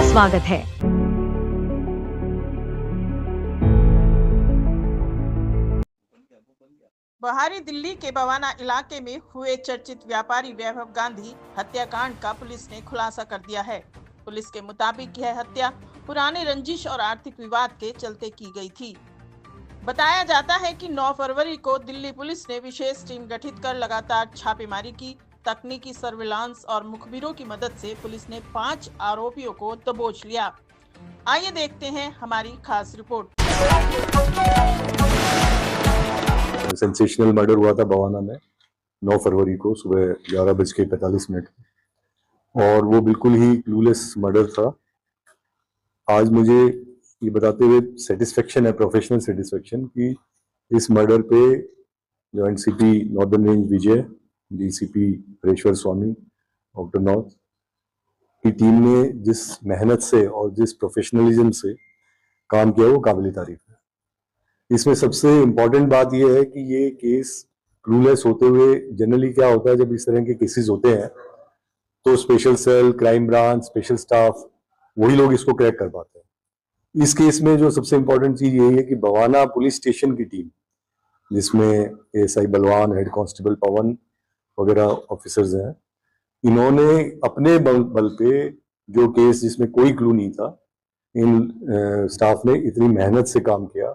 स्वागत है। बाहरी दिल्ली के बवाना इलाके में हुए चर्चित व्यापारी वैभव गांधी हत्याकांड का पुलिस ने खुलासा कर दिया है। पुलिस के मुताबिक यह हत्या पुराने रंजिश और आर्थिक विवाद के चलते की गई थी। बताया जाता है कि 9 फरवरी को दिल्ली पुलिस ने विशेष टीम गठित कर लगातार छापेमारी की। तकनीकी सर्विलांस और मुखबिरों की मदद से पुलिस ने 5 आरोपियों को दबोच लिया। आइए देखते हैं हमारी खास रिपोर्ट। सेंसेशनल मर्डर हुआ था बवाना में 9 फरवरी को सुबह 11:45 और वो बिल्कुल ही क्लूलेस मर्डर था। आज मुझे ये बताते हुए सेटिस्फेक्शन है, प्रोफेशनल सेटिस्फेक्शन, कि इस मर्डर पे जॉइंट सीपी नॉर्दर्न रेंज विजय, डीसीपी हरेश्वर स्वामी आउटर नॉर्थ की टीम ने जिस मेहनत से और जिस प्रोफेशनलिज्म से काम किया वो काबिल तारीफ है। इसमें सबसे इम्पोर्टेंट बात यह है कि ये केस क्लूलेस होते हुए, जनरली क्या होता है जब इस तरह के केसेस होते हैं तो special cell, crime branch, special staff, वही लोग इसको क्रैक कर पाते हैं। इस केस में जो सबसे इम्पोर्टेंट चीज यही है कि बवाना पुलिस स्टेशन की टीम, जिसमें एएसआई बलवान, हेड कांस्टेबल पवन वगैरह ऑफिसर्स हैं, इन्होंने अपने बल पे जो केस जिसमें कोई क्लू नहीं था, इन स्टाफ ने इतनी मेहनत से काम किया।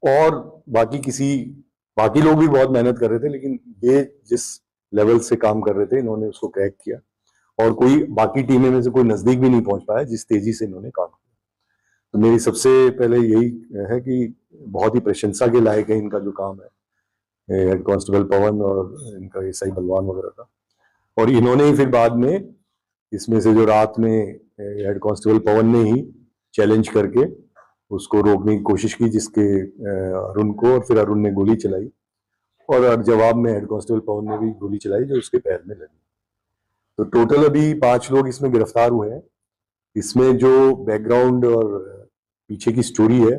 और बाकी लोग भी बहुत मेहनत कर रहे थे, लेकिन ये जिस लेवल से काम कर रहे थे इन्होंने उसको क्रैक किया और कोई बाकी टीमें में से कोई नजदीक भी नहीं पहुंच पाया जिस तेजी से इन्होंने काम किया। तो मेरी सबसे पहले यही है कि बहुत ही प्रशंसा के लायक है इनका जो काम है, हेड कांस्टेबल पवन और इनका एएसआई बलवान वगैरह का। और इन्होंने ही फिर बाद में इसमें से जो रात में हेड कांस्टेबल पवन ने ही चैलेंज करके उसको रोकने की कोशिश की, जिसके अरुण को, और फिर अरुण ने गोली चलाई और जवाब में हेड कांस्टेबल पवन ने भी गोली चलाई जो उसके पैर में लगी। तो टोटल अभी 5 लोग इसमें गिरफ्तार हुए हैं। इसमें जो बैकग्राउंड और पीछे की स्टोरी है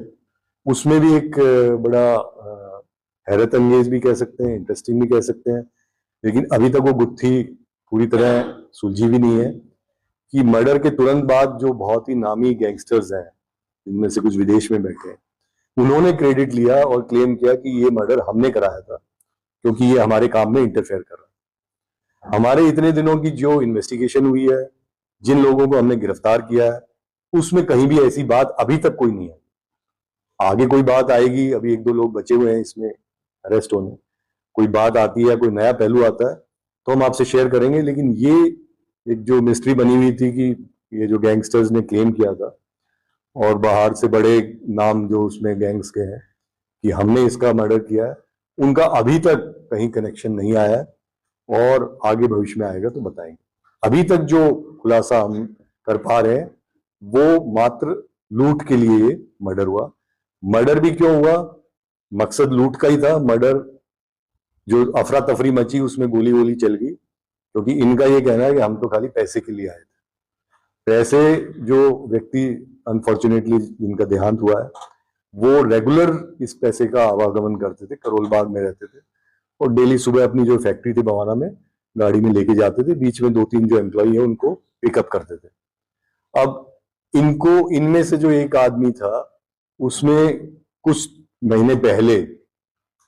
उसमें भी एक बड़ा हैरत अंगेज भी कह सकते हैं, इंटरेस्टिंग भी कह सकते हैं, लेकिन अभी तक वो गुत्थी पूरी तरह सुलझी भी नहीं है कि मर्डर के तुरंत बाद जो बहुत ही नामी गैंगस्टर्स हैं, इनमें से कुछ विदेश में बैठे हैं, उन्होंने क्रेडिट लिया और क्लेम किया कि ये मर्डर हमने कराया था क्योंकि ये हमारे काम में इंटरफेयर कर रहा है। हमारे इतने दिनों की जो इन्वेस्टिगेशन हुई है, जिन लोगों को हमने गिरफ्तार किया है, उसमें कहीं भी ऐसी बात अभी तक कोई नहीं है। आगे कोई बात आएगी, अभी 1-2 लोग बचे हुए हैं इसमें अरेस्ट होने, कोई बात आती है, कोई नया पहलू आता है तो हम आपसे शेयर करेंगे। लेकिन ये एक जो मिस्ट्री बनी हुई थी कि ये जो गैंगस्टर्स ने क्लेम किया था और बाहर से बड़े नाम जो उसमें गैंग्स के हैं कि हमने इसका मर्डर किया है, उनका अभी तक कहीं कनेक्शन नहीं आया है और आगे भविष्य में आएगा तो बताएंगे। अभी तक जो खुलासा हम कर पा रहे हैं वो मात्र लूट के लिए ये मर्डर हुआ। मर्डर भी क्यों हुआ, मकसद लूट का ही था। मर्डर जो अफरा तफरी मची उसमें गोली वोली चल गई, क्योंकि इनका ये कहना है कि हम तो खाली पैसे के लिए आए थे। पैसे जो व्यक्ति अनफॉर्चुनेटली जिनका देहांत हुआ है वो रेगुलर इस पैसे का आवागमन करते थे, करोल बाग में रहते थे और डेली सुबह अपनी जो फैक्ट्री थी बवाना में गाड़ी में लेके जाते थे। बीच में 2-3 जो एम्प्लॉई है उनको पिकअप करते थे। अब इनमें से जो एक आदमी था उसमें कुछ महीने पहले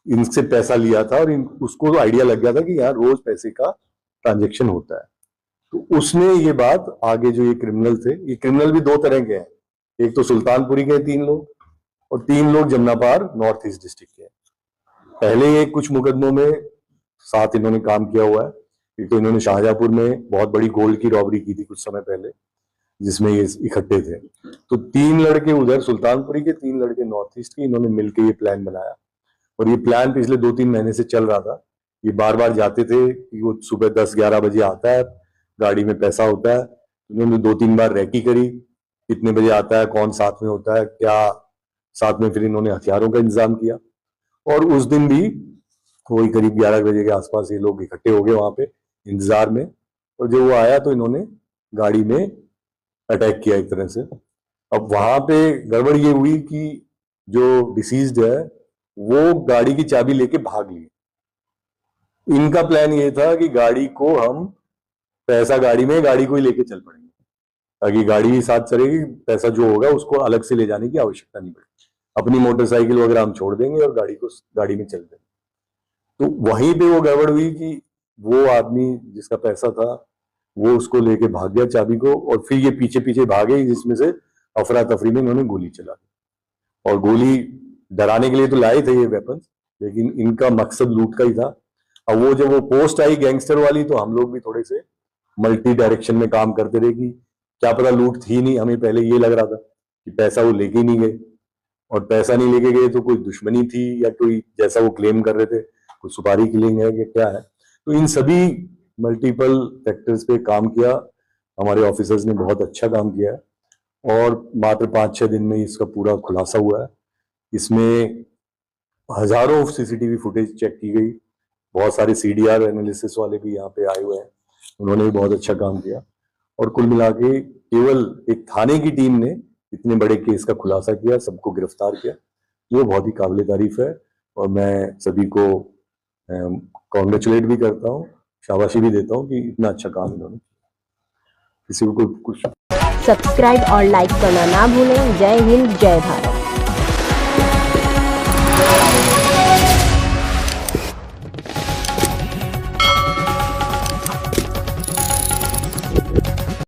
इनसे पैसा लिया था और उसको आइडिया लग गया था कि यार रोज पैसे का ट्रांजेक्शन होता है। तो उसने ये बात आगे जो ये क्रिमिनल थे, ये क्रिमिनल भी 2 तरह के हैं, एक तो सुल्तानपुरी के 3 लोग और 3 लोग जमनापार नॉर्थ ईस्ट डिस्ट्रिक्ट के। पहले ये कुछ मुकदमों में साथ इन्होंने काम किया हुआ है। एक तो इन्होंने शाहजहांपुर में बहुत बड़ी गोल्ड की रॉबरी की थी कुछ समय पहले, जिसमें ये इकट्ठे थे। तो 3 लड़के उधर सुल्तानपुरी के, 3 लड़के नॉर्थ ईस्ट के, इन्होंने मिलकर ये प्लान बनाया और ये प्लान पिछले 2-3 महीने से चल रहा था। ये बार बार जाते थे कि वो सुबह 10-11 बजे आता है, गाड़ी में पैसा होता है। इन्होंने 2-3 बार रैकी करी, कितने बजे आता है, कौन साथ में होता है, क्या साथ में। फिर इन्होंने हथियारों का इंतजाम किया और उस दिन भी वही करीब 11 बजे के आसपास ये लोग इकट्ठे हो गए वहां पे इंतजार में। और जब वो आया तो इन्होंने गाड़ी में अटैक किया एक तरह से। अब वहां पे गड़बड़ ये हुई कि जो डिसीज्ड है वो गाड़ी की चाबी लेके भाग ली। इनका प्लान ये था कि गाड़ी को हम पैसा गाड़ी में गाड़ी को ही लेके चल पड़ेंगे, ताकि गाड़ी भी साथ चलेगी, पैसा जो होगा उसको अलग से ले जाने की आवश्यकता नहीं पड़ेगी। अपनी मोटरसाइकिल वगैरह हम छोड़ देंगे और गाड़ी में चल देंगे। तो वहीं पे वो गड़बड़ हुई कि वो आदमी जिसका पैसा था वो उसको लेके भाग गया चाबी को, और फिर ये पीछे पीछे भागे, जिसमें से अफरा तफरी में उन्होंने गोली चला दी। और गोली डराने के लिए तो लाए थे ये वेपन, लेकिन इनका मकसद लूट का ही था। अब वो जब वो पोस्ट आई गैंगस्टर वाली, तो हम लोग भी थोड़े से मल्टी डायरेक्शन में काम करते रहे कि क्या पता लूट थी नहीं। हमें पहले ये लग रहा था कि पैसा वो लेके नहीं गए, और पैसा नहीं लेके गए तो कोई दुश्मनी थी, या कोई जैसा वो क्लेम कर रहे थे कोई सुपारी किलिंग है कि क्या है। तो इन सभी मल्टीपल फैक्टर्स पे काम किया, हमारे ऑफिसर्स ने बहुत अच्छा काम किया है, और मात्र 5-6 दिन में इसका पूरा खुलासा हुआ है। इसमें हजारों सीसीटीवी फुटेज चेक की गई, बहुत सारे सीडीआर एनालिसिस वाले भी यहाँ पे आए हुए हैं, उन्होंने भी बहुत अच्छा काम किया। और कुल मिला के केवल एक थाने की टीम ने इतने बड़े केस का खुलासा किया, सबको गिरफ्तार किया, ये बहुत ही काबिले तारीफ है। और मैं सभी को कॉन्ग्रेचुलेट भी करता हूँ, शाबाशी भी देता हूँ कि इतना अच्छा काम इन्होंने किया। किसी को कुछ सब्सक्राइब और लाइक करना ना भूलें। जय हिंद, जय भारत।